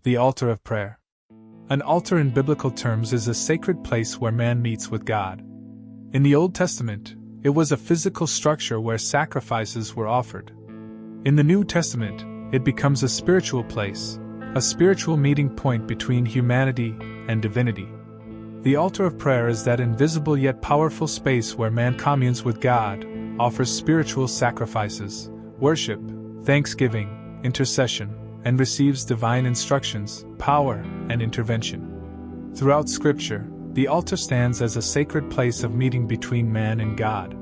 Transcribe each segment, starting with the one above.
The altar of prayer. An altar in biblical terms is a sacred place where man meets with God. In the Old Testament, it was a physical structure where sacrifices were offered. In the New Testament, it becomes a spiritual place, a spiritual meeting point between humanity and divinity. The altar of prayer is that invisible yet powerful space where man communes with God, offers spiritual sacrifices, worship, thanksgiving, intercession, and receives divine instructions, power, and intervention. Throughout Scripture, the altar stands as a sacred place of meeting between man and God.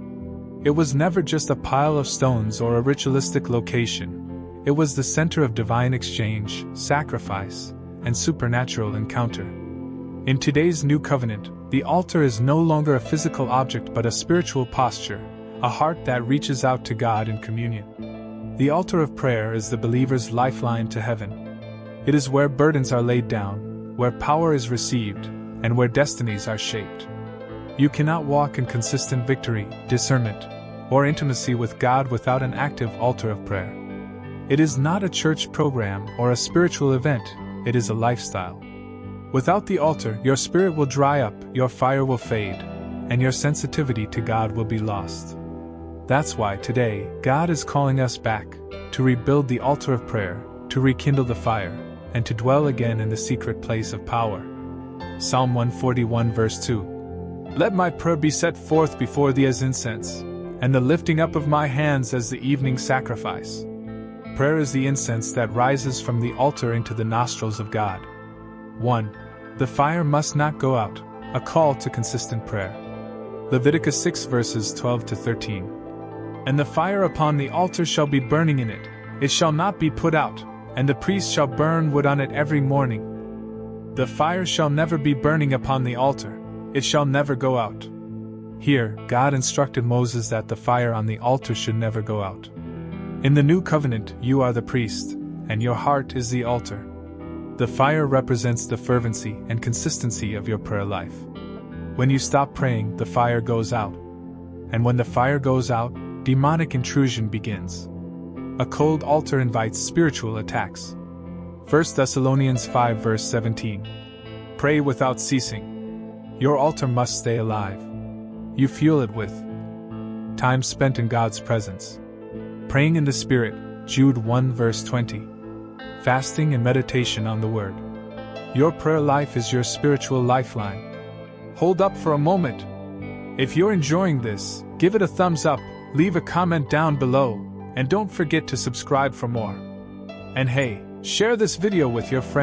It was never just a pile of stones or a ritualistic location. It was the center of divine exchange, sacrifice, and supernatural encounter. In today's New Covenant, the altar is no longer a physical object but a spiritual posture, a heart that reaches out to God in communion. The altar of prayer is the believer's lifeline to heaven. It is where burdens are laid down, where power is received, and where destinies are shaped. You cannot walk in consistent victory, discernment, or intimacy with God without an active altar of prayer. It is not a church program or a spiritual event, it is a lifestyle. Without the altar, your spirit will dry up, your fire will fade, and your sensitivity to God will be lost. That's why today, God is calling us back, to rebuild the altar of prayer, to rekindle the fire, and to dwell again in the secret place of power. Psalm 141 verse 2. Let my prayer be set forth before thee as incense, and the lifting up of my hands as the evening sacrifice. Prayer is the incense that rises from the altar into the nostrils of God. 1. The fire must not go out, a call to consistent prayer. Leviticus 6 verses 12 to 13. And the fire upon the altar shall be burning in it, it shall not be put out, and the priest shall burn wood on it every morning. The fire shall never be burning upon the altar, it shall never go out. Here, God instructed Moses that the fire on the altar should never go out. In the New Covenant, you are the priest, and your heart is the altar. The fire represents the fervency and consistency of your prayer life. When you stop praying, the fire goes out. And when the fire goes out, demonic intrusion begins. A cold altar invites spiritual attacks. 1 Thessalonians 5 verse 17. Pray without ceasing. Your altar must stay alive. You fuel it with time spent in God's presence. Praying in the Spirit, Jude 1 verse 20. Fasting and meditation on the Word. Your prayer life is your spiritual lifeline. Hold up for a moment. If you're enjoying this, give it a thumbs up, leave a comment down below, and don't forget to subscribe for more. And hey, share this video with your friends.